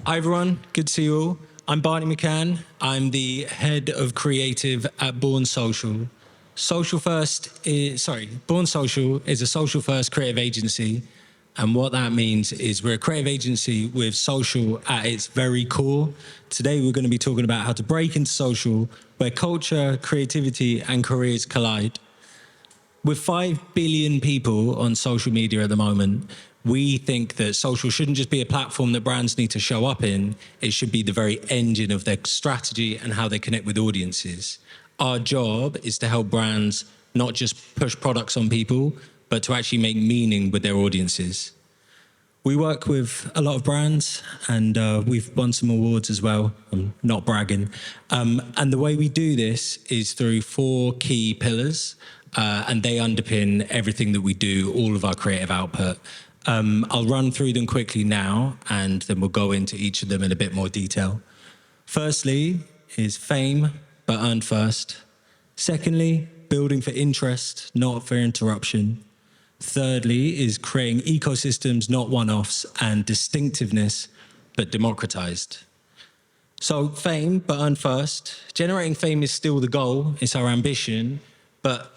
Hi everyone, good to see you all. I'm Barney McCann. I'm the head of creative at Born Social. Born Social is a social first creative agency. And what that means is we're a creative agency with social at its very core. Today we're going to be talking about how to break into social, where culture, creativity and careers collide. With 5 billion people on social media at the moment, we think that social shouldn't just be a platform that brands need to show up in. It should be the very engine of their strategy and how they connect with audiences. Our job is to help brands not just push products on people, but to actually make meaning with their audiences. We work with a lot of brands and we've won some awards as well. I'm not bragging. And the way we do this is through 4 key pillars. And they underpin everything that we do, all of our creative output. I'll run through them quickly now, and then we'll go into each of them in a bit more detail. Firstly is fame, but earned first. Secondly, building for interest, not for interruption. Thirdly is creating ecosystems, not one-offs, and distinctiveness, but democratized. So fame, but earned first. Generating fame is still the goal, it's our ambition, but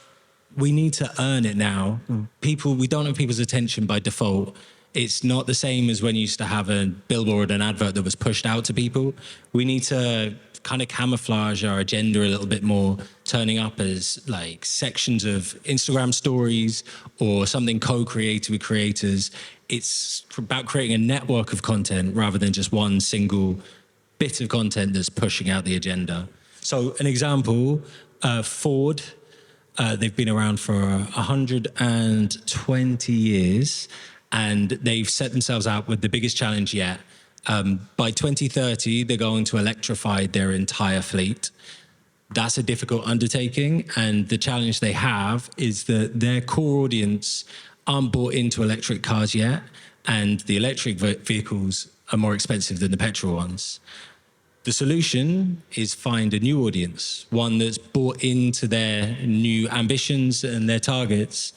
we need to earn it now. We don't have people's attention by default. It's not the same as when you used to have a billboard, an advert that was pushed out to people. We need to kind of camouflage our agenda a little bit more, turning up as like sections of Instagram stories or something co-created with creators. It's about creating a network of content rather than just one single bit of content that's pushing out the agenda. So an example, Ford, they've been around for 120 years, and they've set themselves out with the biggest challenge yet. By 2030, they're going to electrify their entire fleet. That's a difficult undertaking, and the challenge they have is that their core audience aren't bought into electric cars yet, and the electric vehicles are more expensive than the petrol ones. The solution is find a new audience, one that's bought into their new ambitions and their targets.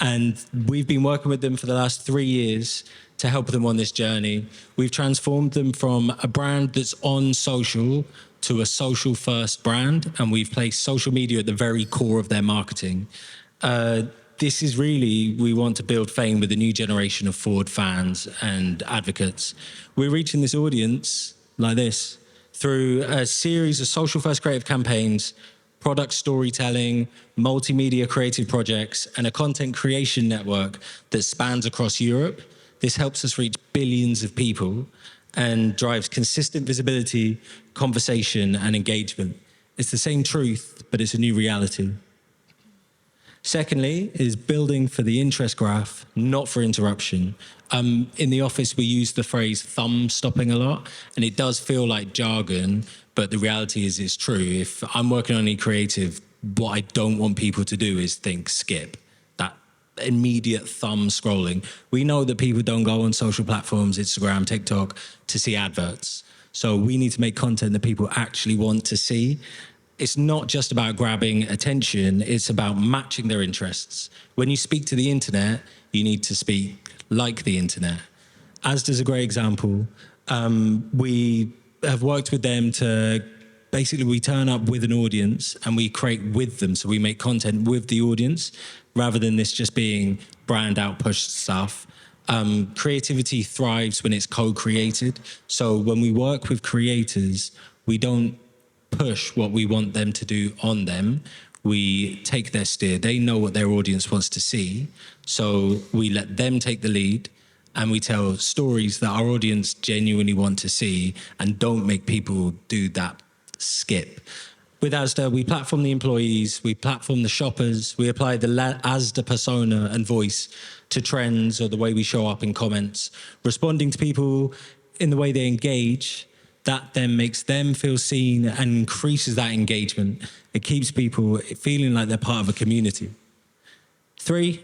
And we've been working with them for the last 3 years to help them on this journey. We've transformed them from a brand that's on social to a social first brand, and we've placed social media at the very core of their marketing. This is really, we want to build fame with a new generation of Ford fans and advocates. We're reaching this audience like this, through a series of social first creative campaigns, product storytelling, multimedia creative projects, and a content creation network that spans across Europe. This helps us reach billions of people and drives consistent visibility, conversation, and engagement. It's the same truth, but it's a new reality. Secondly is building for the interest graph, not for interruption. In the office, we use the phrase thumb stopping a lot, and it does feel like jargon, but the reality is it's true. If I'm working on any creative, what I don't want people to do is think skip, that immediate thumb scrolling. We know that people don't go on social platforms, Instagram, TikTok, to see adverts. So we need to make content that people actually want to see. It's not just about grabbing attention, it's about matching their interests. When you speak to the internet, you need to speak like the internet. Asda's a great example. We have worked with them to, basically we turn up with an audience and we create with them. So we make content with the audience rather than this just being brand out push stuff. Creativity thrives when it's co-created. So when we work with creators, we don't push what we want them to do on them. We take their steer. They know what their audience wants to see. So we let them take the lead and we tell stories that our audience genuinely want to see and don't make people do that skip. With Asda, we platform the employees, we platform the shoppers, we apply the Asda persona and voice to trends or the way we show up in comments, responding to people in the way they engage. That then makes them feel seen and increases that engagement. It keeps people feeling like they're part of a community. 3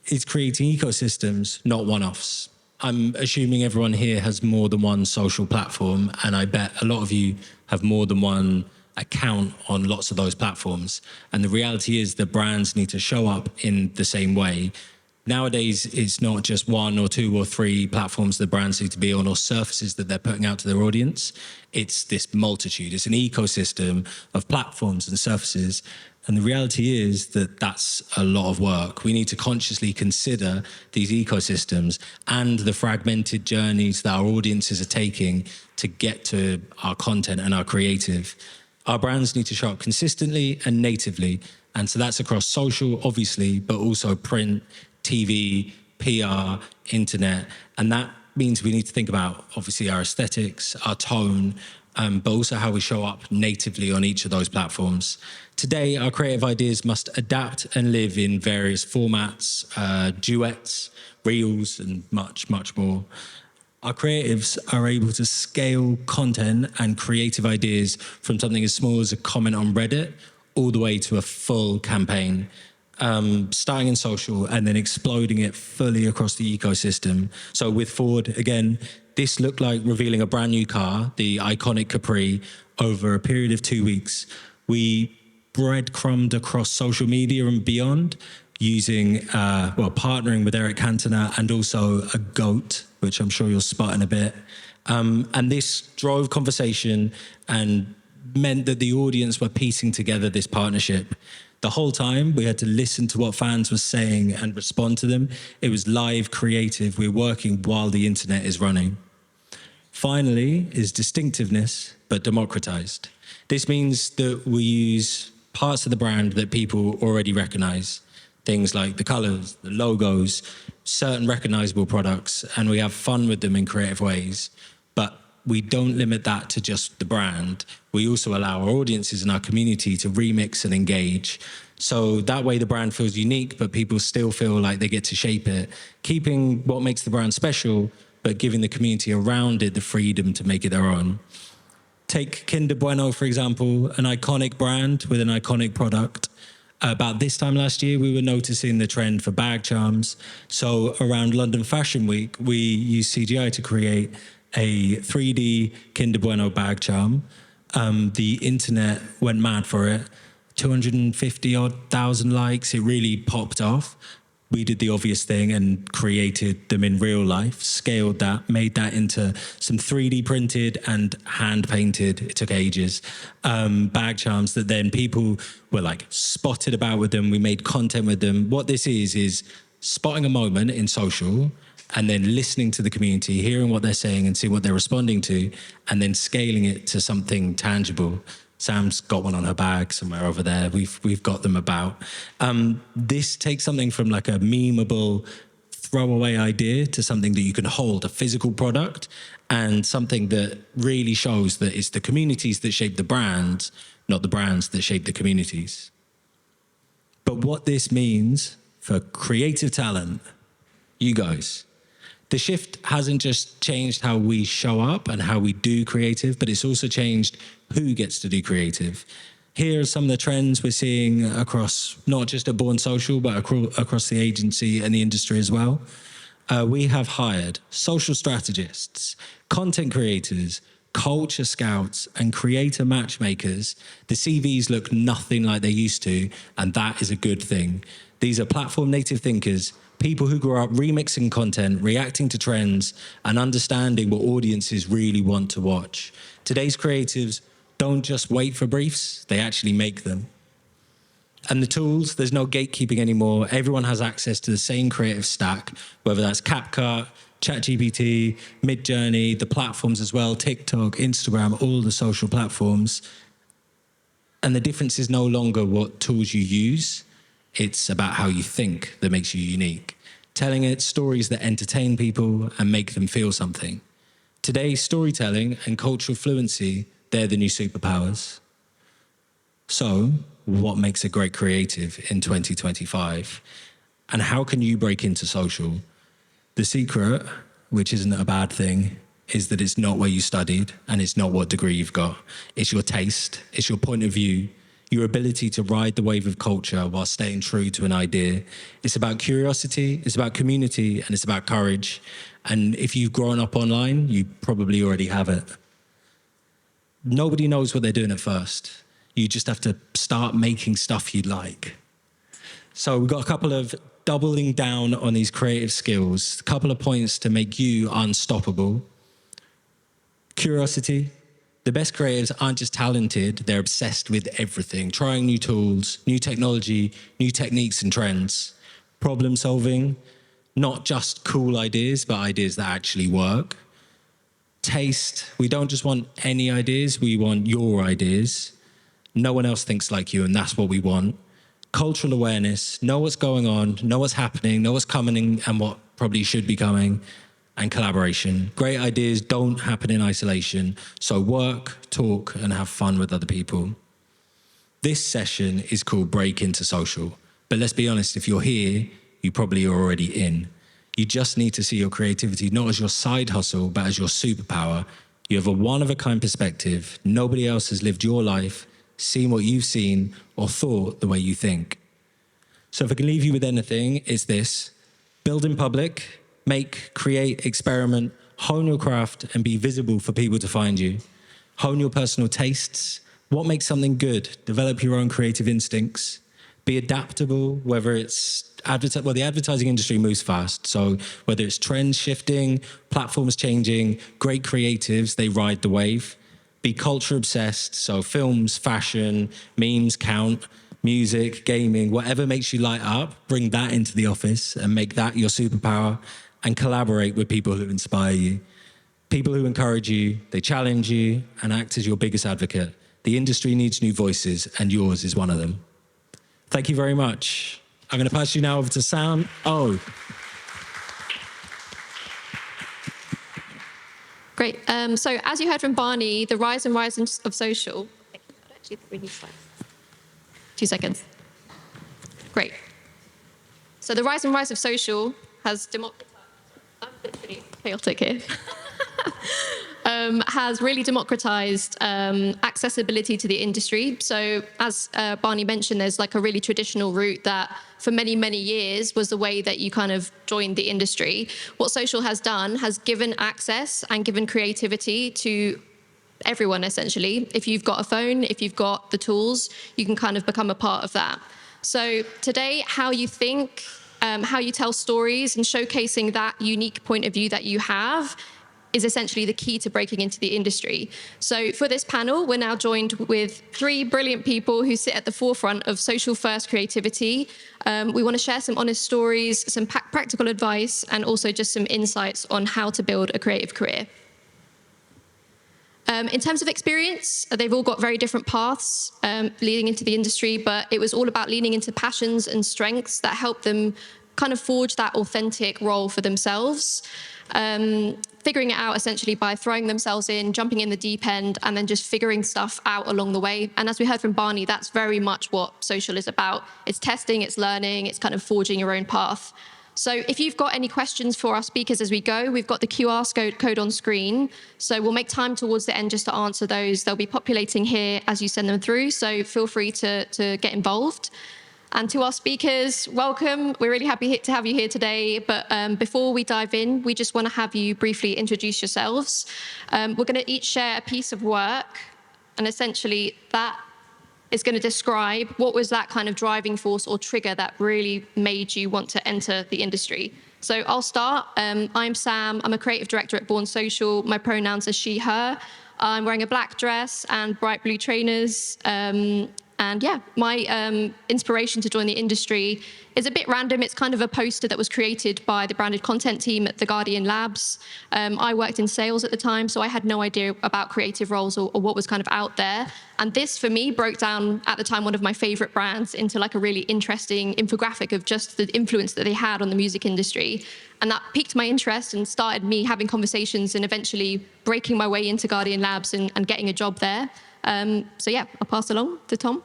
is creating ecosystems, not one-offs. I'm assuming everyone here has more than one social platform, and I bet a lot of you have more than one account on lots of those platforms. And the reality is that brands need to show up in the same way. Nowadays, it's not just one or two or three platforms the brands need to be on or surfaces that they're putting out to their audience. It's this multitude. It's an ecosystem of platforms and surfaces. And the reality is that that's a lot of work. We need to consciously consider these ecosystems and the fragmented journeys that our audiences are taking to get to our content and our creative. Our brands need to show up consistently and natively. And so that's across social, obviously, but also print, TV, PR, internet. And that means we need to think about, obviously, our aesthetics, our tone, but also how we show up natively on each of those platforms. Today, our creative ideas must adapt and live in various formats, duets, reels, and much, much more. Our creatives are able to scale content and creative ideas from something as small as a comment on Reddit all the way to a full campaign. Starting in social and then exploding it fully across the ecosystem. So with Ford, again, this looked like revealing a brand new car, the iconic Capri, over a period of 2 weeks. We breadcrumbed across social media and beyond using, partnering with Eric Cantona and also a goat, which I'm sure you'll spot in a bit. And this drove conversation and meant that the audience were piecing together this partnership. The whole time, we had to listen to what fans were saying and respond to them. It was live, creative. We're working while the internet is running. Finally is distinctiveness, but democratized. This means that we use parts of the brand that people already recognize. Things like the colors, the logos, certain recognizable products, and we have fun with them in creative ways. But we don't limit that to just the brand. We also allow our audiences and our community to remix and engage. So that way the brand feels unique, but people still feel like they get to shape it, keeping what makes the brand special, but giving the community around it the freedom to make it their own. Take Kinder Bueno, for example, an iconic brand with an iconic product. About this time last year, we were noticing the trend for bag charms. So around London Fashion Week, we used CGI to create a 3D Kinder Bueno bag charm. The internet went mad for it. 250,000 likes. It really popped off. We did the obvious thing and created them in real life, scaled that, made that into some 3D printed and hand painted, it took ages, bag charms that then people were like spotted about with them. We made content with them. What this is spotting a moment in social and then listening to the community, hearing what they're saying and see what they're responding to, and then scaling it to something tangible. Sam's got one on her bag somewhere over there. We've got them about. This takes something from like a memeable throwaway idea to something that you can hold, a physical product, and something that really shows that it's the communities that shape the brands, not the brands that shape the communities. But what this means for creative talent, you guys, the shift hasn't just changed how we show up and how we do creative, but it's also changed who gets to do creative. Here are some of the trends we're seeing across not just at Born Social, but across the agency and the industry as well. We have hired social strategists, content creators, culture scouts, and creator matchmakers. The CVs look nothing like they used to, and that is a good thing. These are platform native thinkers, people who grew up remixing content, reacting to trends, and understanding what audiences really want to watch. Today's creatives don't just wait for briefs, they actually make them. And the tools, there's no gatekeeping anymore. Everyone has access to the same creative stack, whether that's CapCut, ChatGPT, Midjourney, the platforms as well, TikTok, Instagram, all the social platforms. And the difference is no longer what tools you use. It's about how you think that makes you unique. Telling it stories that entertain people and make them feel something. Today, storytelling and cultural fluency, they're the new superpowers. So, what makes a great creative in 2025? And how can you break into social? The secret, which isn't a bad thing, is that it's not where you studied and it's not what degree you've got. It's your taste, it's your point of view, your ability to ride the wave of culture while staying true to an idea. It's about curiosity, it's about community, and it's about courage. And if you've grown up online, you probably already have it. Nobody knows what they're doing at first. You just have to start making stuff you like. So we've got a couple of doubling down on these creative skills. A couple of points to make you unstoppable. Curiosity. The best creatives aren't just talented, they're obsessed with everything, trying new tools, new technology, new techniques and trends. Problem solving, not just cool ideas, but ideas that actually work. Taste, we don't just want any ideas, we want your ideas. No one else thinks like you, and that's what we want. Cultural awareness, know what's going on, know what's happening, know what's coming and what probably should be coming. And collaboration. Great ideas don't happen in isolation, so work, talk, and have fun with other people. This session is called Break Into Social, but let's be honest, if you're here, you probably are already in. You just need to see your creativity not as your side hustle, but as your superpower. You have a one-of-a-kind perspective. Nobody else has lived your life, seen what you've seen, or thought the way you think. So if I can leave you with anything, it's this: build in public, make, create, experiment, hone your craft, and be visible for people to find you. Hone your personal tastes. What makes something good? Develop your own creative instincts. Be adaptable, whether it's the advertising industry moves fast. So whether it's trends shifting, platforms changing, great creatives, they ride the wave. Be culture obsessed. So films, fashion, memes count, music, gaming, whatever makes you light up, bring that into the office and make that your superpower. And collaborate with people who inspire you. People who encourage you, they challenge you, and act as your biggest advocate. The industry needs new voices, and yours is one of them. Thank you very much. I'm going to pass you now over to Sam. Oh. Great. So as you heard from Barney, the rise of social... Actually, we need 2 seconds. Great. So the rise of social has democratized... I'm a bit pretty chaotic here. Has really democratized accessibility to the industry. So as Barney mentioned, there's like a really traditional route that for many, many years was the way that you kind of joined the industry. What social has done has given access and given creativity to everyone, essentially. If you've got a phone, if you've got the tools, you can kind of become a part of that. So today, how you think, how you tell stories and showcasing that unique point of view that you have is essentially the key to breaking into the industry. So for this panel, we're now joined with 3 brilliant people who sit at the forefront of social-first creativity. We want to share some honest stories, some practical advice, and also just some insights on how to build a creative career. In terms of experience, they've all got very different paths leading into the industry, but it was all about leaning into passions and strengths that helped them kind of forge that authentic role for themselves. Figuring it out essentially by throwing themselves in, jumping in the deep end, and then just figuring stuff out along the way. And as we heard from Barney, that's very much what social is about. It's testing, it's learning, it's kind of forging your own path. So if you've got any questions for our speakers as we go, we've got the QR code on screen. So we'll make time towards the end just to answer those. They'll be populating here as you send them through. So feel free to get involved. And to our speakers, welcome. We're really happy to have you here today. But before we dive in, we just want to have you briefly introduce yourselves. We're going to each share a piece of work. And essentially, that is going to describe what was that kind of driving force or trigger that really made you want to enter the industry. So I'll start. I'm Sam. I'm a creative director at Born Social. My pronouns are she, her. I'm wearing a black dress and bright blue trainers. And yeah, my inspiration to join the industry is a bit random. It's kind of a poster that was created by the branded content team at The Guardian Labs. I worked in sales at the time, so I had no idea about creative roles or what was kind of out there. And this, for me, broke down, at the time, one of my favorite brands into like a really interesting infographic of just the influence that they had on the music industry. And that piqued my interest and started me having conversations and eventually breaking my way into Guardian Labs and getting a job there. So yeah, I'll pass along to Tom.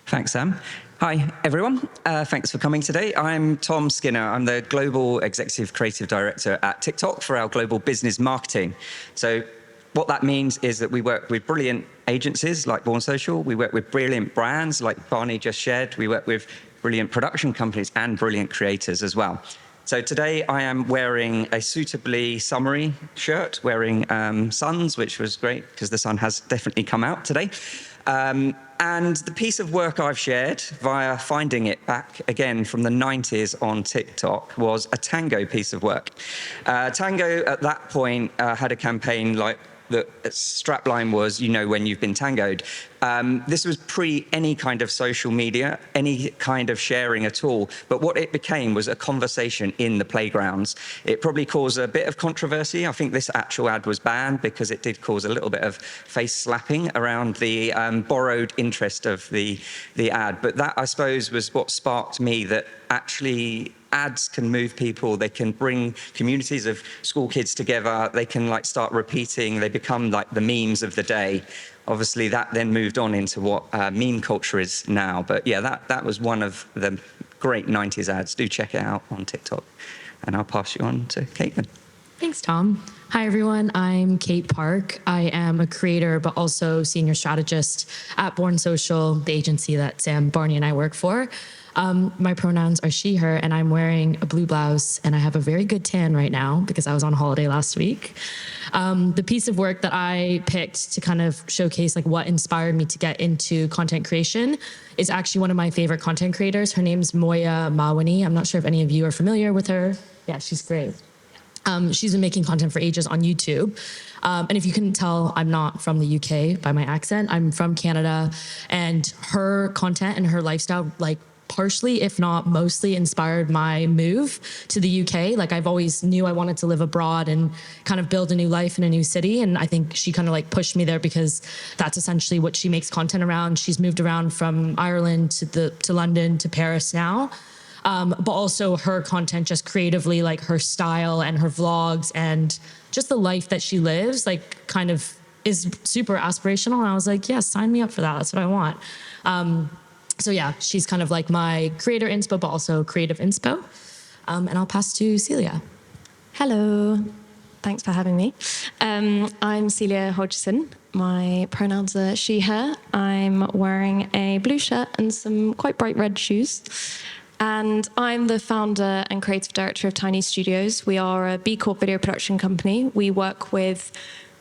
Thanks, Sam. Hi, everyone. Thanks for coming today. I'm Tom Skinner. I'm the Global Executive Creative Director at TikTok for our global business marketing. So what that means is that we work with brilliant agencies like Born Social. We work with brilliant brands like Barney just shared. We work with brilliant production companies and brilliant creators as well. So today I am wearing a suitably summery shirt, wearing suns, which was great because the sun has definitely come out today. And the piece of work I've shared via finding it back again from the 90s on TikTok was a Tango piece of work. Tango at that point had a campaign like the strapline was, you know when you've been tangoed. This was pre any kind of social media, any kind of sharing at all. But what it became was a conversation in the playgrounds. It probably caused a bit of controversy. I think this actual ad was banned because it did cause a little bit of face slapping around the borrowed interest of the ad. But that, I suppose, was what sparked me that actually ads can move people. They can bring communities of school kids together. They can like start repeating. They become like the memes of the day. Obviously, that then moved on into what meme culture is now. But yeah, that was one of the great 90s ads. Do check it out on TikTok. And I'll pass you on to Caitlin. Thanks, Tom. Hi, everyone. I'm Kate Park. I am a creator, but also senior strategist at Born Social, the agency that Sam, Barney, and I work for. My pronouns are she, her, and I'm wearing a blue blouse, and I have a very good tan right now because I was on holiday last week. The piece of work that I picked to kind of showcase like what inspired me to get into content creation is actually one of my favorite content creators. Her name's Moya Mawani. I'm not sure if any of you are familiar with her. Yeah, she's great. She's been making content for ages on YouTube. And if you couldn't tell, I'm not from the UK by my accent. I'm from Canada. And her content and her lifestyle, like, partially, if not mostly, inspired my move to the UK. Like, I've always knew I wanted to live abroad and kind of build a new life in a new city. And I think she kind of like pushed me there because that's essentially what she makes content around. She's moved around from Ireland to London to Paris now. But also her content just creatively, like her style and her vlogs and just the life that she lives, like kind of is super aspirational. And I was like, yeah, sign me up for that. That's what I want. So yeah, she's kind of like my creator inspo, but also creative inspo. And I'll pass to Celia. Hello. Thanks for having me. I'm Celia Hodgson. My pronouns are she, her. I'm wearing a blue shirt and some quite bright red shoes. And I'm the founder and creative director of Tiny Studios. We are a B Corp video production company. We work with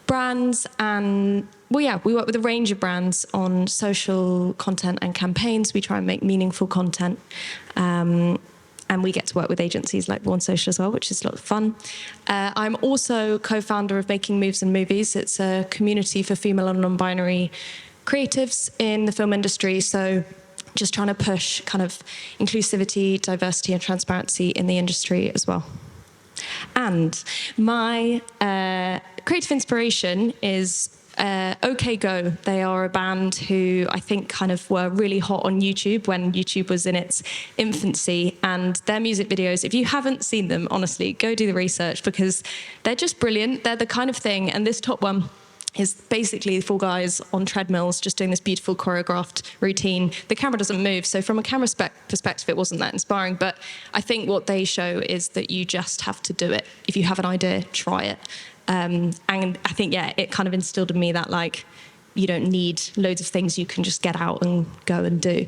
brands and, we work with a range of brands on social content and campaigns. We try and make meaningful content. And we get to work with agencies like Born Social as well, which is a lot of fun. I'm also co-founder of Making Moves and Movies. It's a community for female and non-binary creatives in the film industry. So just trying to push kind of inclusivity, diversity, and transparency in the industry as well. And my creative inspiration is OK Go. They are a band who I think kind of were really hot on YouTube when YouTube was in its infancy. And their music videos, if you haven't seen them, honestly, go do the research because they're just brilliant. They're the kind of thing, and this top one is basically 4 guys on treadmills just doing this beautiful choreographed routine. The camera doesn't move, so from a camera perspective, it wasn't that inspiring. But I think what they show is that you just have to do it. If you have an idea, try it. And I think, it kind of instilled in me that, like, you don't need loads of things. You can just get out and go and do.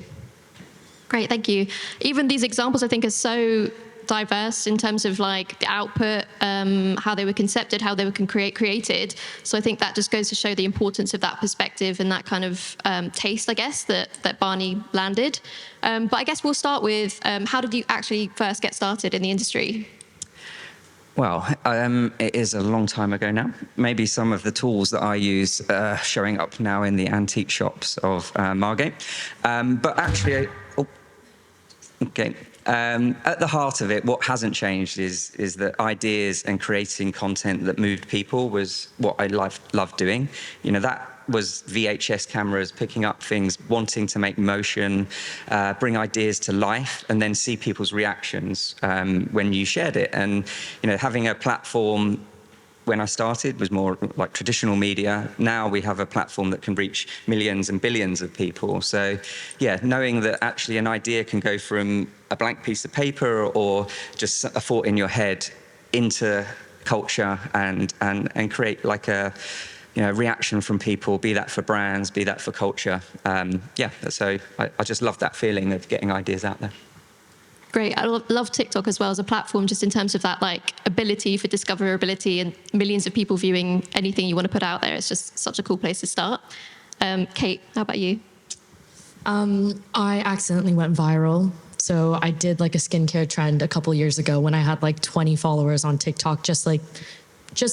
Great, thank you. Even these examples, I think, are so diverse in terms of like the output, how they were concepted, how they were created. So I think that just goes to show the importance of that perspective and that kind of taste, I guess, that Barney landed. But I guess we'll start with how did you actually first get started in the industry? Well, it is a long time ago now. Maybe some of the tools that I use showing up now in the antique shops of Margate. But actually, at the heart of it, what hasn't changed is that ideas and creating content that moved people was what I loved doing. You know, that was VHS cameras, picking up things, wanting to make motion, bring ideas to life, and then see people's reactions when you shared it. And, you know, having a platform when I started was more like traditional media. Now we have a platform that can reach millions and billions of people. So yeah, knowing that actually an idea can go from a blank piece of paper or just a thought in your head into culture and create like a, you know, reaction from people, be that for brands, be that for culture. So I just love that feeling of getting ideas out there. Great. I love TikTok as well as a platform, just in terms of that like ability for discoverability and millions of people viewing anything you want to put out there. It's just such a cool place to start. Kate, how about you? I accidentally went viral. So I did like a skincare trend a couple years ago when I had like 20 followers on TikTok, just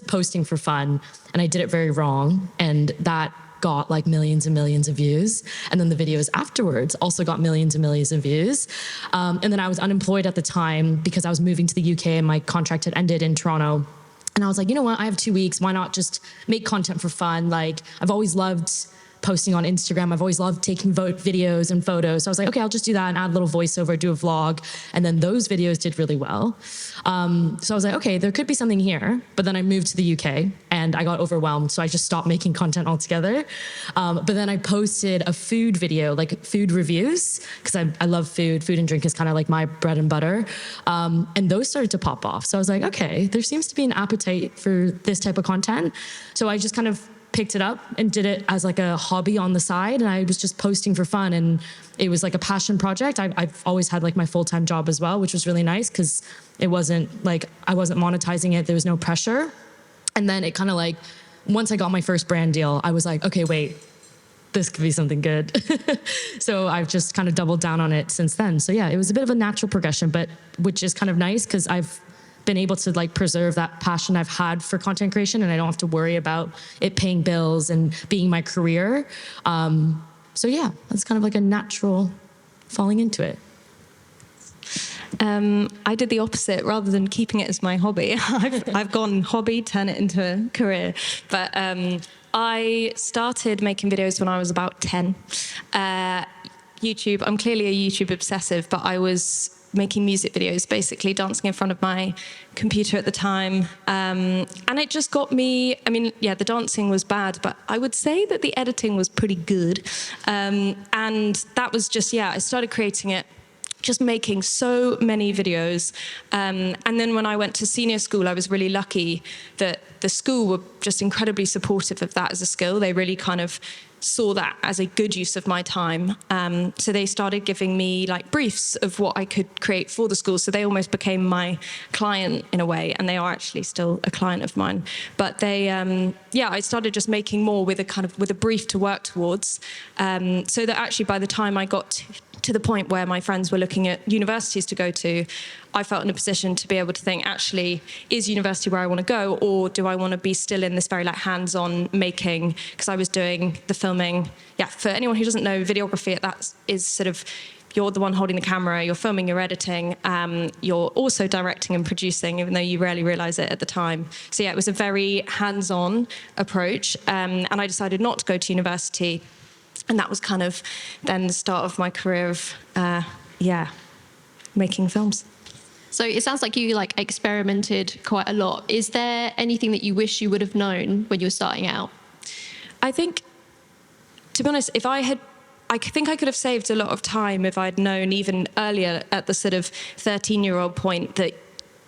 posting for fun. And I did it very wrong. And that got like millions and millions of views. And then the videos afterwards also got millions and millions of views. And then I was unemployed at the time because I was moving to the UK and my contract had ended in Toronto. And I was like, you know what? I have 2 weeks. Why not just make content for fun? Like, I've always loved posting on Instagram. I've always loved taking videos and photos. So I was like, okay, I'll just do that and add a little voiceover, do a vlog. And then those videos did really well. So I was like, okay, there could be something here. But then I moved to the UK and I got overwhelmed. So I just stopped making content altogether. But then I posted a food video, like food reviews, because I love food. Food and drink is kind of like my bread and butter. And those started to pop off. So I was like, okay, there seems to be an appetite for this type of content. So I just kind of picked it up and did it as like a hobby on the side. And I was just posting for fun. And it was like a passion project. I've always had like my full-time job as well, which was really nice because it wasn't like, I wasn't monetizing it. There was no pressure. And then it kind of like, once I got my first brand deal, I was like, okay, wait, this could be something good. So I've just kind of doubled down on it since then. So yeah, it was a bit of a natural progression, but which is kind of nice because I've been able to like preserve that passion I've had for content creation, and I don't have to worry about it paying bills and being my career. So yeah, that's kind of like a natural falling into it. I did the opposite. Rather than keeping it as my hobby, I've gone hobby, turn it into a career. But I started making videos when I was about 10. YouTube, I'm clearly a YouTube obsessive, but I was making music videos, basically dancing in front of my computer at the time. And it just got me, I mean, yeah, the dancing was bad, but I would say that the editing was pretty good. And that was just, yeah, I started creating it, just making so many videos. And then when I went to senior school, I was really lucky that the school were just incredibly supportive of that as a skill. They really kind of saw that as a good use of my time. So they started giving me like briefs of what I could create for the school. So they almost became my client in a way, and they are actually still a client of mine. But they, yeah, I started just making more with a brief to work towards. So that actually by the time I got to the point where my friends were looking at universities to go to, I felt in a position to be able to think, actually, is university where I want to go, or do I want to be still in this very like hands-on making? Because I was doing the filming. Yeah, for anyone who doesn't know, videography, that is sort of, you're the one holding the camera, you're filming, you're editing, you're also directing and producing, even though you rarely realize it at the time. So yeah, it was a very hands-on approach, and I decided not to go to university. And that was kind of then the start of my career of, yeah, making films. So it sounds like you like experimented quite a lot. Is there anything that you wish you would have known when you were starting out? I think, to be honest, I think I could have saved a lot of time if I'd known even earlier at the sort of 13-year-old point that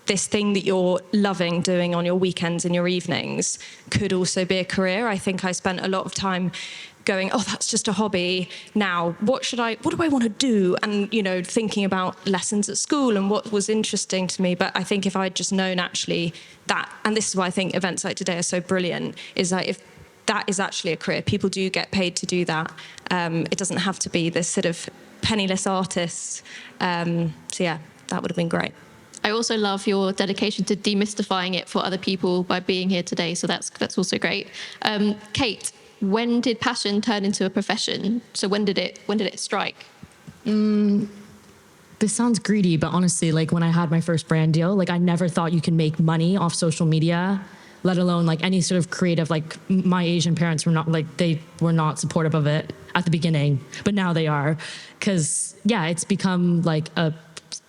this thing that you're loving doing on your weekends and your evenings could also be a career. I think I spent a lot of time going, oh, that's just a hobby. Now, what do I want to do? And, you know, thinking about lessons at school and what was interesting to me. But I think if I'd just known actually that, and this is why I think events like today are so brilliant, is that if that is actually a career, people do get paid to do that. It doesn't have to be this sort of penniless artist. So yeah, that would have been great. I also love your dedication to demystifying it for other people by being here today. So that's also great. Kate, when did passion turn into a profession? So when did it strike? This sounds greedy, but honestly, like when I had my first brand deal, like I never thought you can make money off social media, let alone like any sort of creative. Like my Asian parents were not like, they were not supportive of it at the beginning, but now they are. 'Cause yeah, it's become like a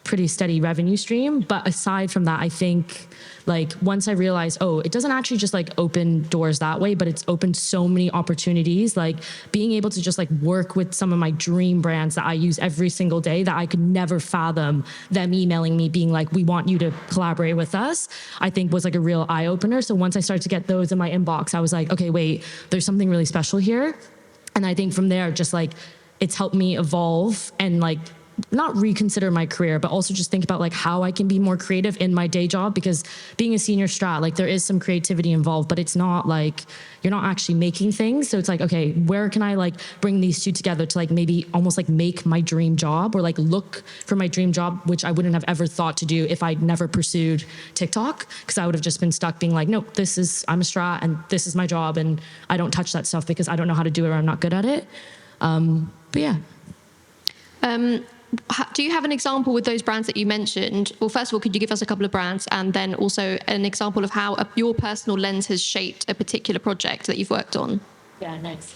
pretty steady revenue stream. But aside from that, I think like once I realized, oh, it doesn't actually just like open doors that way, but it's opened so many opportunities, like being able to just like work with some of my dream brands that I use every single day that I could never fathom them emailing me being like, we want you to collaborate with us, I think was like a real eye opener. So once I started to get those in my inbox, I was like, okay, wait, there's something really special here. And I think from there, just like it's helped me evolve and like not reconsider my career, but also just think about like how I can be more creative in my day job, because being a senior strat, like there is some creativity involved, but it's not like you're not actually making things. So it's like, okay, where can I like bring these two together to like maybe almost like make my dream job, or like look for my dream job, which I wouldn't have ever thought to do if I'd never pursued TikTok, because I would have just been stuck being like, nope, I'm a strat and this is my job and I don't touch that stuff because I don't know how to do it or I'm not good at it. But yeah. Do you have an example with those brands that you mentioned? Well, first of all, could you give us a couple of brands, and then also an example of how your personal lens has shaped a particular project that you've worked on? Yeah, nice.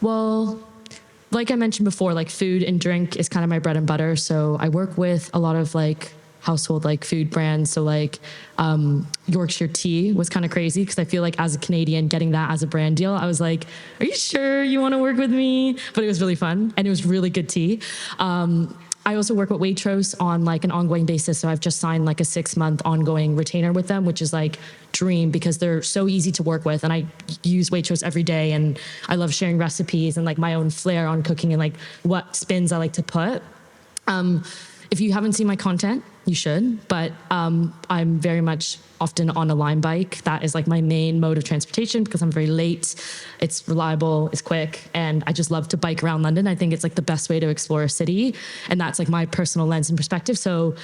Well, like I mentioned before, like food and drink is kind of my bread and butter. So I work with a lot of like household like food brands. So like Yorkshire tea was kind of crazy, because I feel like as a Canadian getting that as a brand deal, I was like, are you sure you want to work with me? But it was really fun and it was really good tea. I also work with Waitrose on like an ongoing basis. So I've just signed like a 6-month ongoing retainer with them, which is like dream, because they're so easy to work with. And I use Waitrose every day and I love sharing recipes and like my own flair on cooking and like what spins I like to put. If you haven't seen my content, you should, but I'm very much often on a Lime bike. That is like my main mode of transportation, because I'm very late. It's reliable, it's quick, and I just love to bike around London. I think it's like the best way to explore a city, and that's like my personal lens and perspective. So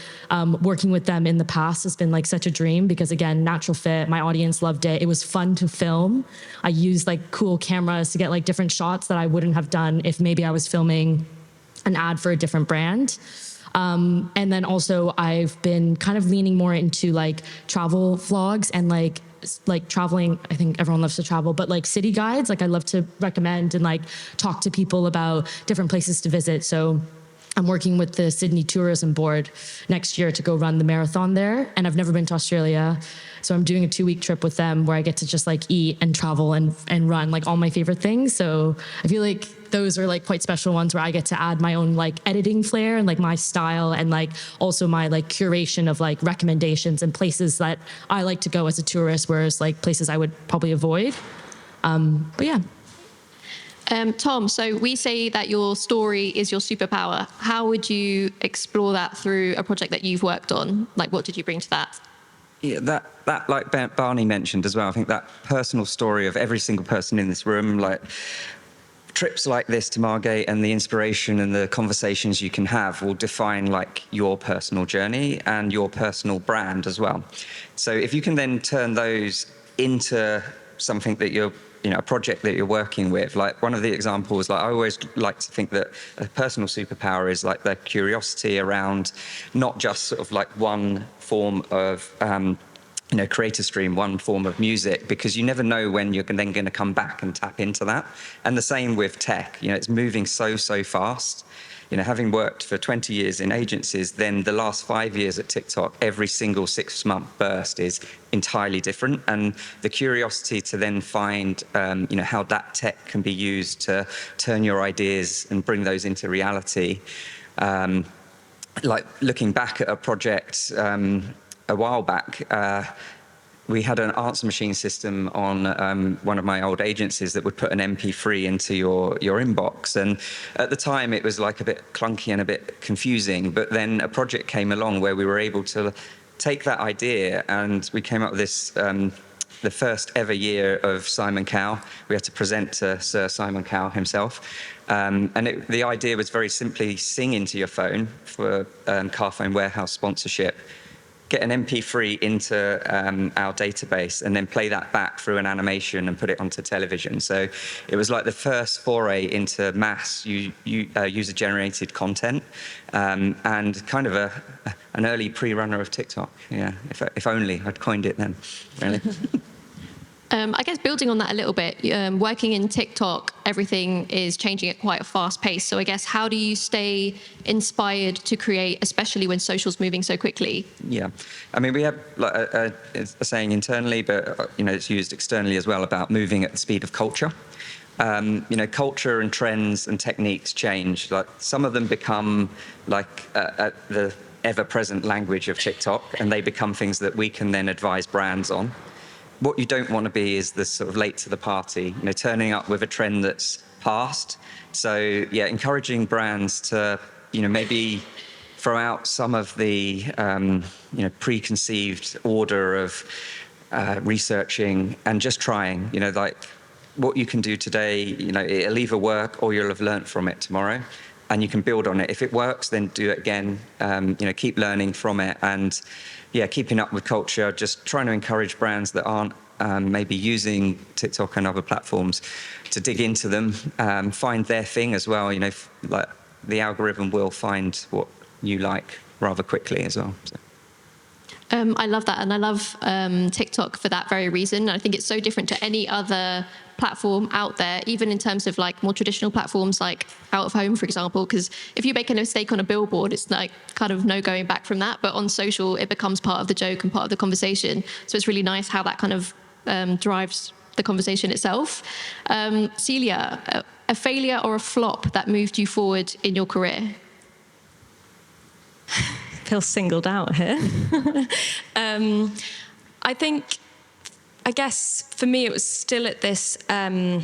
working with them in the past has been like such a dream, because again, natural fit, my audience loved it. It was fun to film. I used like cool cameras to get like different shots that I wouldn't have done if maybe I was filming an ad for a different brand. And then also I've been kind of leaning more into like travel vlogs and like traveling. I think everyone loves to travel, but like city guides, like I love to recommend and like talk to people about different places to visit. So I'm working with the Sydney Tourism Board next year to go run the marathon there. And I've never been to Australia. So I'm doing a 2-week trip with them where I get to just like eat and travel and run like all my favorite things. So I feel like those are like quite special ones where I get to add my own like editing flair and like my style, and like also my like curation of like recommendations and places that I like to go as a tourist, whereas like places I would probably avoid. But yeah. Tom, so we say that your story is your superpower. How would you explore that through a project that you've worked on? Like, what did you bring to that? Yeah, that like Barney mentioned as well, I think that personal story of every single person in this room, like trips like this to Margate and the inspiration and the conversations you can have will define like your personal journey and your personal brand as well. So if you can then turn those into something that you're, a project that you're working with, like one of the examples, like I always like to think that a personal superpower is like the curiosity around not just sort of like one form of creator stream, one form of music, because you never know when you're then going to come back and tap into that. And the same with tech, it's moving so fast. Having worked for 20 years in agencies, then the last 5 years at TikTok, every single 6-month burst is entirely different. And the curiosity to then find, how that tech can be used to turn your ideas and bring those into reality. Like looking back at a project, a while back, we had an answer machine system on one of my old agencies that would put an MP3 into your inbox. And at the time, it was like a bit clunky and a bit confusing. But then a project came along where we were able to take that idea, and we came up with this, the first ever year of Simon Cowell. We had to present to Sir Simon Cowell himself. And the idea was very simply sing into your phone for Carphone Warehouse sponsorship, get an MP3 into our database, and then play that back through an animation and put it onto television. So it was like the first foray into mass user-generated content, and kind of an early pre-runner of TikTok. Yeah, if only I'd coined it then, really. I guess building on that a little bit, working in TikTok, everything is changing at quite a fast pace. So I guess how do you stay inspired to create, especially when social's moving so quickly? Yeah, I mean, we have like a saying internally, but it's used externally as well, about moving at the speed of culture. Culture and trends and techniques change. Like some of them become like the ever-present language of TikTok, and they become things that we can then advise brands on. What you don't want to be is the sort of late to the party, turning up with a trend that's past. So yeah, encouraging brands to maybe throw out some of the, preconceived order of researching and just trying, like what you can do today, it'll either work or you'll have learnt from it tomorrow. And you can build on it. If it works, then do it again. Keep learning from it, and keeping up with culture. Just trying to encourage brands that aren't maybe using TikTok and other platforms to dig into them, find their thing as well. Like the algorithm will find what you like rather quickly as well. So. I love that, and I love TikTok for that very reason. I think it's so different to any other platform out there, even in terms of like more traditional platforms like out of home, for example, because if you make a mistake on a billboard, it's like kind of no going back from that. But on social, it becomes part of the joke and part of the conversation. So it's really nice how that kind of drives the conversation itself. Celia, a failure or a flop that moved you forward in your career? Feel singled out here. I guess for me it was still at this, I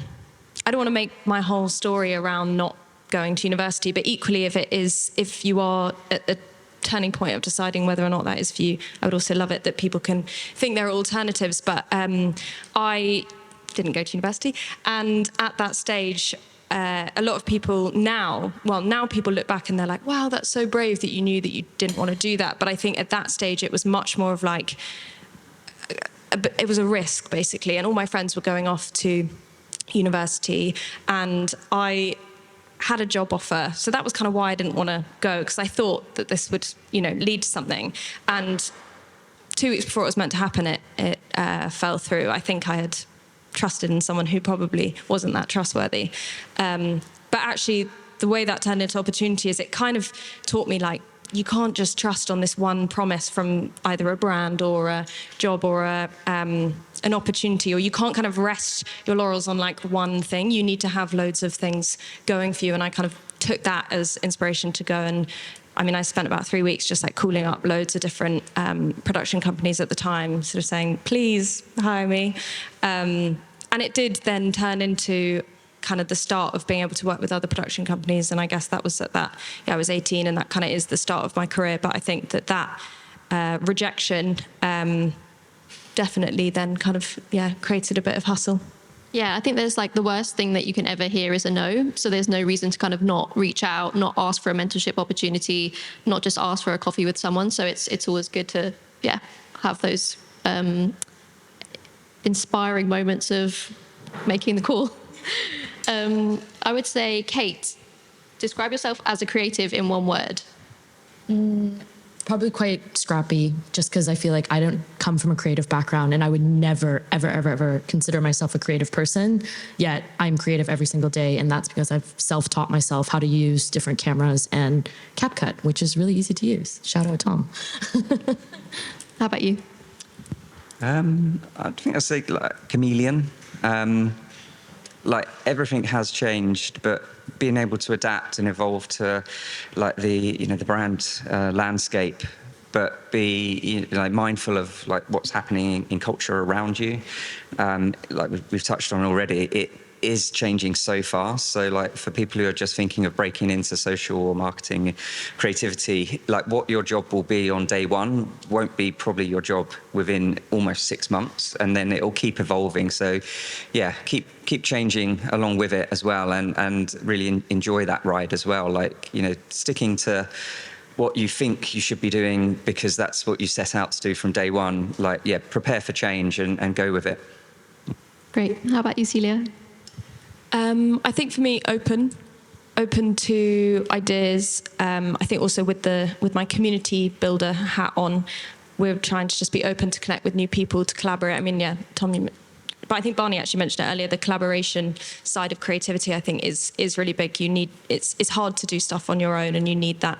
don't want to make my whole story around not going to university, but equally if you are at the turning point of deciding whether or not that is for you, I would also love it that people can think there are alternatives. But I didn't go to university, and at that stage, a lot of people now people look back and they're like, wow, that's so brave that you knew that you didn't want to do that. But I think at that stage it was much more of like, it was a risk basically. And all my friends were going off to university and I had a job offer. So that was kind of why I didn't want to go, because I thought that this would, lead to something. And 2 weeks before it was meant to happen, it fell through. I think I had trusted in someone who probably wasn't that trustworthy. But actually, the way that turned into opportunity is it kind of taught me, like, you can't just trust on this one promise from either a brand or a job or an opportunity, or you can't kind of rest your laurels on like one thing. You need to have loads of things going for you. And I kind of took that as inspiration to go. And I spent about 3 weeks just like calling up loads of different production companies at the time, sort of saying, please hire me. And it did then turn into kind of the start of being able to work with other production companies. And I guess that was I was 18, and that kind of is the start of my career. But I think that rejection definitely then kind of, created a bit of hustle. Yeah, I think there's like the worst thing that you can ever hear is a no. So there's no reason to kind of not reach out, not ask for a mentorship opportunity, not just ask for a coffee with someone. So it's always good to, have those inspiring moments of making the call. I would say, Kate, describe yourself as a creative in one word. Probably quite scrappy, just because I feel like I don't come from a creative background and I would never, ever, ever, ever consider myself a creative person. Yet I'm creative every single day. And that's because I've self-taught myself how to use different cameras and CapCut, which is really easy to use. Shout out, Tom. How about you? I think I'd say like chameleon. Like everything has changed, but being able to adapt and evolve to like the brand landscape, but be mindful of like what's happening in culture around you. Like we've touched on already, it is changing so fast. So like for people who are just thinking of breaking into social or marketing creativity, like what your job will be on day one won't be probably your job within almost 6 months, and then it'll keep evolving. So keep changing along with it as well, and really enjoy that ride as well. Like, sticking to what you think you should be doing because that's what you set out to do from day one. Like, prepare for change and go with it. Great. How about you, Celia? I think for me, open to ideas. I think also with my community builder hat on, we're trying to just be open to connect with new people, to collaborate. Tom, but I think Barney actually mentioned it earlier. The collaboration side of creativity, I think, is really big. It's hard to do stuff on your own, and you need that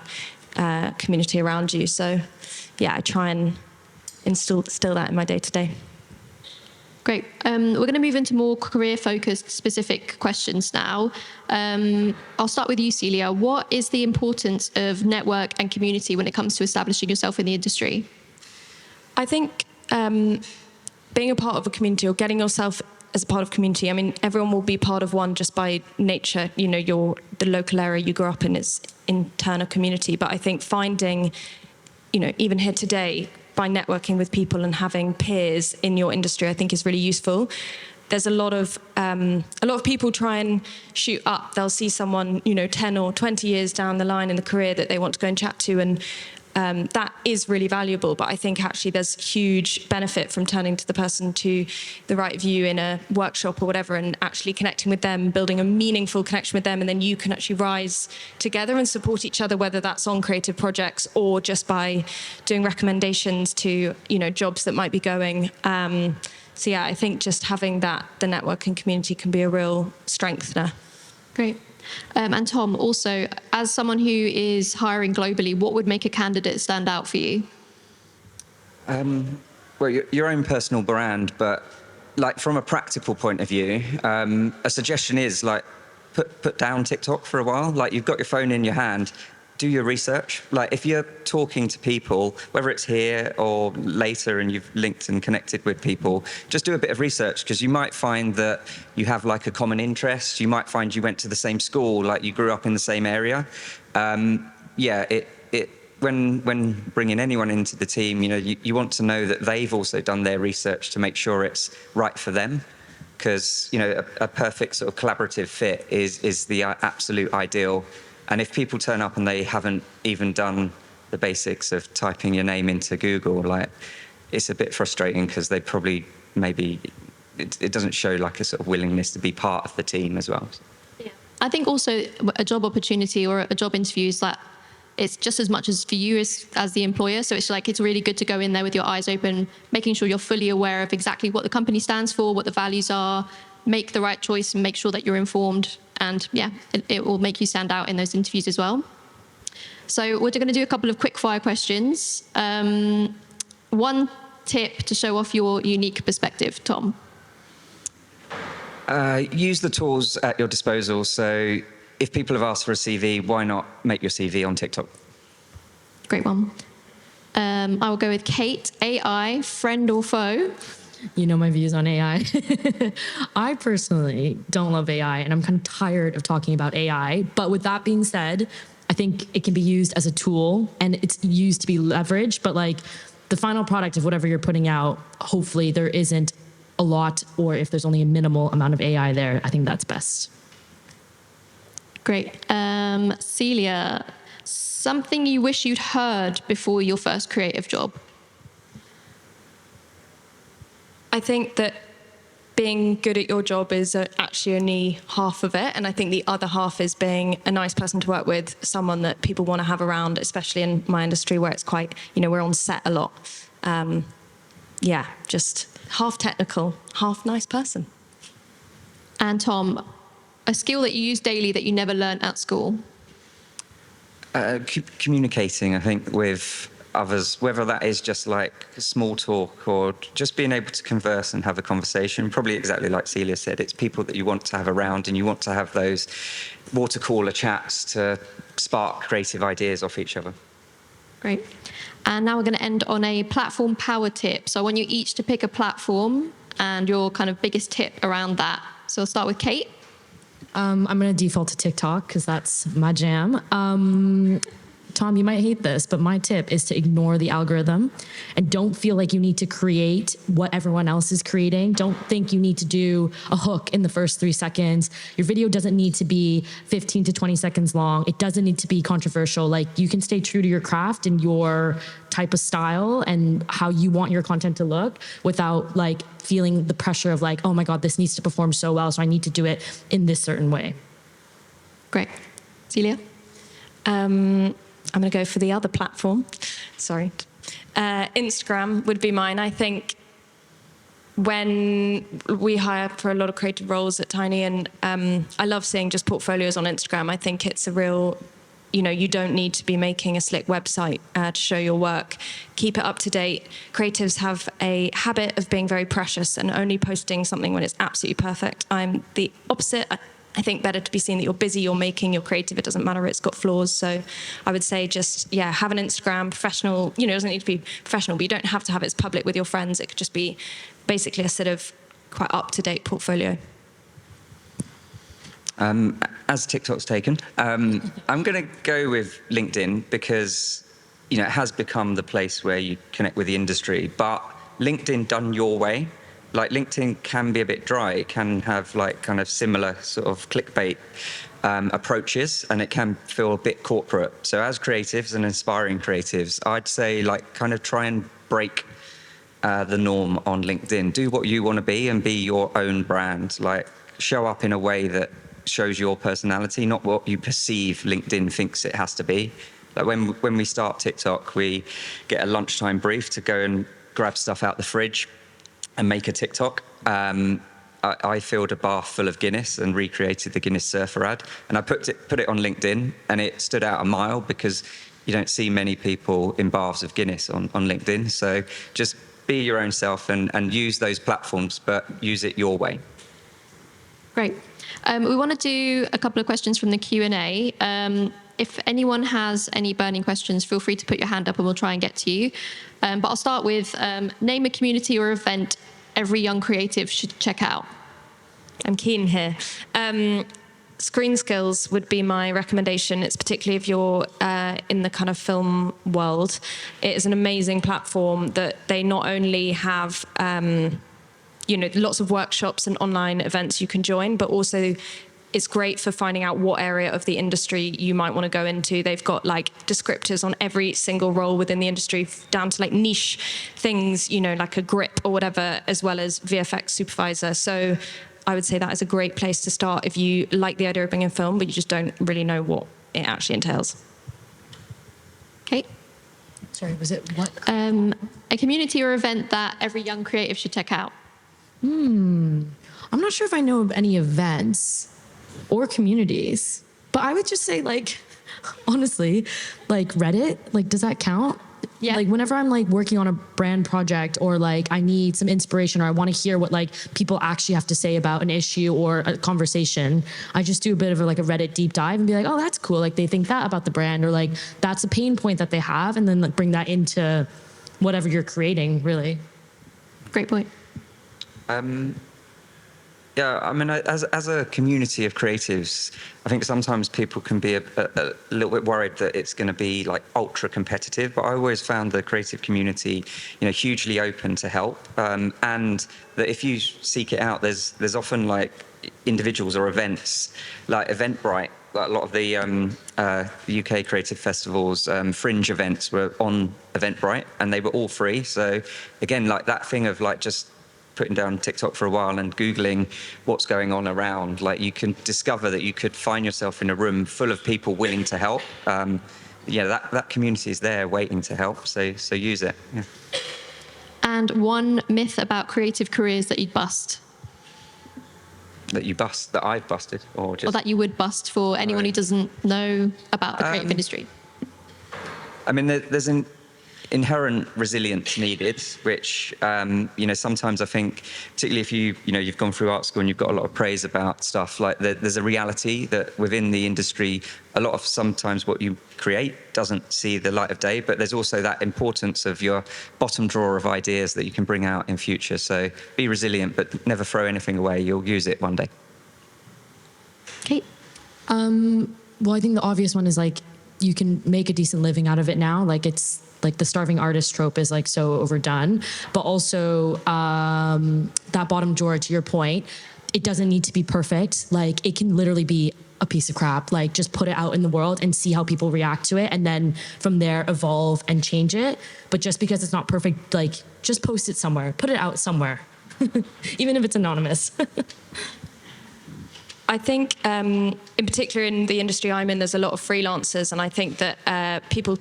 community around you. So, I try and instill that in my day to day. Great. We're going to move into more career-focused, specific questions now. I'll start with you, Celia. What is the importance of network and community when it comes to establishing yourself in the industry? I think being a part of a community or getting yourself as a part of community. I mean, everyone will be part of one just by nature. You know, the local area you grew up in is in turn a community. But I think finding, you know, even here today, by networking with people and having peers in your industry, I think is really useful. There's a lot of people try and shoot up. They'll see someone, you know, 10 or 20 years down the line in the career that they want to go and chat to, and that is really valuable. But I think actually there's huge benefit from turning to the person to the right of you in a workshop or whatever, and actually connecting with them, building a meaningful connection with them, and then you can actually rise together and support each other, whether that's on creative projects or just by doing recommendations to, you know, jobs that might be going. So yeah, I think just having the networking community can be a real strengthener. Great. And Tom, also, as someone who is hiring globally, what would make a candidate stand out for you? Well, your own personal brand, but like from a practical point of view, a suggestion is like put down TikTok for a while. Like, you've got your phone in your hand, do your research. Like, if you're talking to people, whether it's here or later and you've linked and connected with people, just do a bit of research, because you might find that you have like a common interest. You might find you went to the same school, like you grew up in the same area. When bringing anyone into the team, you know, you want to know that they've also done their research to make sure it's right for them. Because, you know, a perfect sort of collaborative fit is the absolute ideal. And if people turn up and they haven't even done the basics of typing your name into Google, like, it's a bit frustrating, because they probably it doesn't show like a sort of willingness to be part of the team as well. Yeah. I think also a job opportunity or a job interview is that it's just as much as for you as the employer. So it's like, it's really good to go in there with your eyes open, making sure you're fully aware of exactly what the company stands for, what the values are, make the right choice and make sure that you're informed. And yeah, it will make you stand out in those interviews as well. So we're going to do a couple of quick fire questions. One tip to show off your unique perspective, Tom. Use the tools at your disposal. So if people have asked for a CV, why not make your CV on TikTok? Great one. I will go with Kate. AI, friend or foe? You know my views on AI. I personally don't love AI, and I'm kind of tired of talking about AI. But with that being said, I think it can be used as a tool, and it's used to be leveraged. But like, the final product of whatever you're putting out, hopefully there isn't a lot, or if there's only a minimal amount of AI there, I think that's best. Great. Celia, something you wish you'd heard before your first creative job? I think that being good at your job is actually only half of it. And I think the other half is being a nice person to work with, someone that people want to have around, especially in my industry where it's quite, you know, we're on set a lot. Just half technical, half nice person. And Tom, a skill that you use daily that you never learned at school? Communicating, I think, with others, whether that is just like small talk or just being able to converse and have a conversation. Probably exactly like Celia said, it's people that you want to have around, and you want to have those water cooler chats to spark creative ideas off each other. Great. And now we're going to end on a platform power tip. So I want you each to pick a platform and your kind of biggest tip around that. So I'll start with Kate. I'm going to default to TikTok because that's my jam. Tom, you might hate this, but my tip is to ignore the algorithm and don't feel like you need to create what everyone else is creating. Don't think you need to do a hook in the first 3 seconds. Your video doesn't need to be 15 to 20 seconds long. It doesn't need to be controversial. Like, you can stay true to your craft and your type of style and how you want your content to look without like feeling the pressure of like, oh my God, this needs to perform so well, so I need to do it in this certain way. Great. Celia? I'm going to go for the other platform. Sorry. Instagram would be mine. I think when we hire for a lot of creative roles at Tiny, and I love seeing just portfolios on Instagram. I think it's a real, you don't need to be making a slick website to show your work. Keep it up to date. Creatives have a habit of being very precious and only posting something when it's absolutely perfect. I'm the opposite. I think better to be seen that you're busy, you're making, you're creative. It doesn't matter, it's got flaws. So I would say just, have an Instagram, professional. It doesn't need to be professional, but you don't have to have it public with your friends. It could just be basically a set of quite up-to-date portfolio. As TikTok's taken, I'm going to go with LinkedIn because, it has become the place where you connect with the industry. But LinkedIn done your way, like LinkedIn can be a bit dry. It can have like kind of similar sort of clickbait approaches, and it can feel a bit corporate. So as creatives and inspiring creatives, I'd say like kind of try and break the norm on LinkedIn. Do what you want to be and be your own brand. Like show up in a way that shows your personality, not what you perceive LinkedIn thinks it has to be. Like when we start TikTok, we get a lunchtime brief to go and grab stuff out the fridge and make a TikTok. I filled a bath full of Guinness and recreated the Guinness Surfer ad, and I put it on LinkedIn, and it stood out a mile because you don't see many people in baths of Guinness on LinkedIn. So just be your own self and use those platforms, but use it your way. Great. We want to do a couple of questions from the Q&A. If anyone has any burning questions, feel free to put your hand up and we'll try and get to you. But I'll start with name a community or event every young creative should check out. I'm keen here. Screen Skills would be my recommendation. It's particularly if you're in the kind of film world. It is an amazing platform that they not only have lots of workshops and online events you can join, but also it's great for finding out what area of the industry you might want to go into. They've got like descriptors on every single role within the industry, down to like niche things, like a grip or whatever, as well as VFX supervisor. So I would say that is a great place to start if you like the idea of being in film, but you just don't really know what it actually entails. Okay. Sorry, was it what? A community or event that every young creative should check out. I'm not sure if I know of any events or communities, but I would just say like, honestly, like Reddit, like, does that count? Yeah. Like whenever I'm like working on a brand project or like I need some inspiration or I want to hear what like people actually have to say about an issue or a conversation, I just do a bit of a Reddit deep dive and be like, oh, that's cool. Like they think that about the brand, or like that's a pain point that they have, and then like bring that into whatever you're creating, really. Great point. Yeah, I mean, as a community of creatives, I think sometimes people can be a little bit worried that it's going to be like ultra competitive. But I always found the creative community, hugely open to help, and that if you seek it out, there's often like individuals or events like Eventbrite. Like a lot of the UK creative festivals, fringe events were on Eventbrite, and they were all free. So again, like that thing of like just putting down TikTok for a while and Googling what's going on around, like you can discover that you could find yourself in a room full of people willing to help. That community is there waiting to help, so use it. Yeah. And one myth about creative careers that you'd bust. That I've busted, or that you would bust for anyone who doesn't know about the creative industry. I mean, there's an inherent resilience needed, which sometimes I think, particularly if you've gone through art school and you've got a lot of praise about stuff, like there's a reality that within the industry, a lot of sometimes what you create doesn't see the light of day, but there's also that importance of your bottom drawer of ideas that you can bring out in future. So be resilient, but never throw anything away. You'll use it one day. Kate? Well, I think the obvious one is like you can make a decent living out of it now. Like it's like the starving artist trope is like so overdone, but also that bottom drawer, to your point, it doesn't need to be perfect. Like it can literally be a piece of crap. Like just put it out in the world and see how people react to it, and then from there evolve and change it. But just because it's not perfect, like just post it somewhere, put it out somewhere, even if it's anonymous. I think in particular in the industry I'm in, there's a lot of freelancers, and I think that people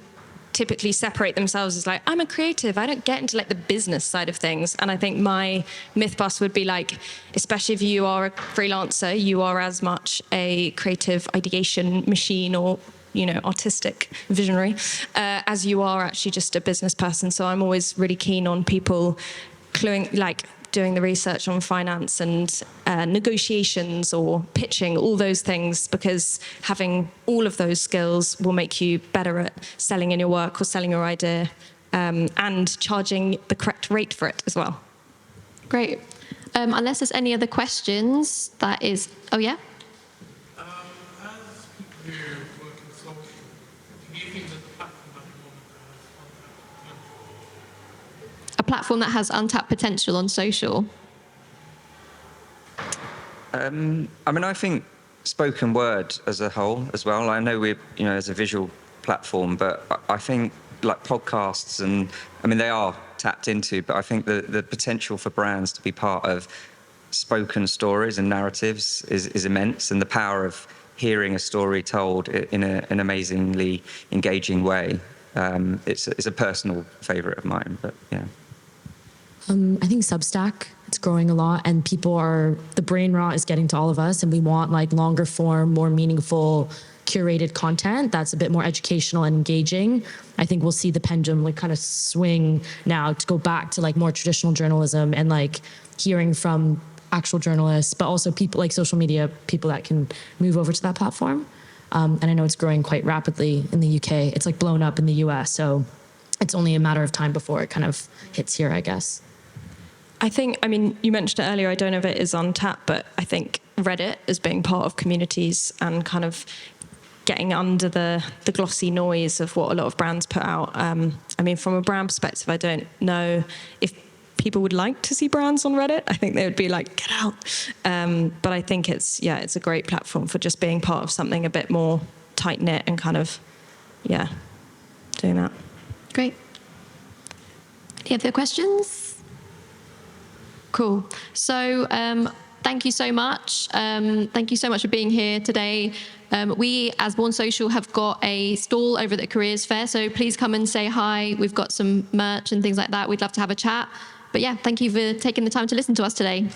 typically separate themselves as like, I'm a creative, I don't get into like the business side of things. And I think my myth bust would be like, especially if you are a freelancer, you are as much a creative ideation machine or artistic visionary as you are actually just a business person. So I'm always really keen on people doing the research on finance and negotiations or pitching, all those things, because having all of those skills will make you better at selling in your work or selling your idea and charging the correct rate for it as well. Great. Unless there's any other questions, that is, oh yeah? As people here work in social, do you think that the platform at the moment has A platform that has untapped potential on social. I mean, I think spoken word as a whole as well. I know we're, as a visual platform, but I think like podcasts and, I mean, they are tapped into, but I think the potential for brands to be part of spoken stories and narratives is immense, and the power of hearing a story told in an amazingly engaging way. It's a personal favorite of mine, but yeah. I think Substack, it's growing a lot, and the brain rot is getting to all of us, and we want like longer form, more meaningful, curated content that's a bit more educational and engaging. I think we'll see the pendulum like kind of swing now to go back to like more traditional journalism and like hearing from actual journalists, but also people like social media, people that can move over to that platform. And I know it's growing quite rapidly in the UK. It's like blown up in the US, so it's only a matter of time before it kind of hits here, I guess. I mean, you mentioned it earlier, I don't know if it is on tap, but I think Reddit as being part of communities and kind of getting under the glossy noise of what a lot of brands put out. I mean, from a brand perspective, I don't know if people would like to see brands on Reddit. I think they would be like, get out. But I think it's a great platform for just being part of something a bit more tight-knit and kind of, doing that. Great. Any other questions? Cool. So thank you so much. Thank you so much for being here today. We, as Born Social, have got a stall over at the Careers Fair, so please come and say hi. We've got some merch and things like that. We'd love to have a chat. But yeah, thank you for taking the time to listen to us today.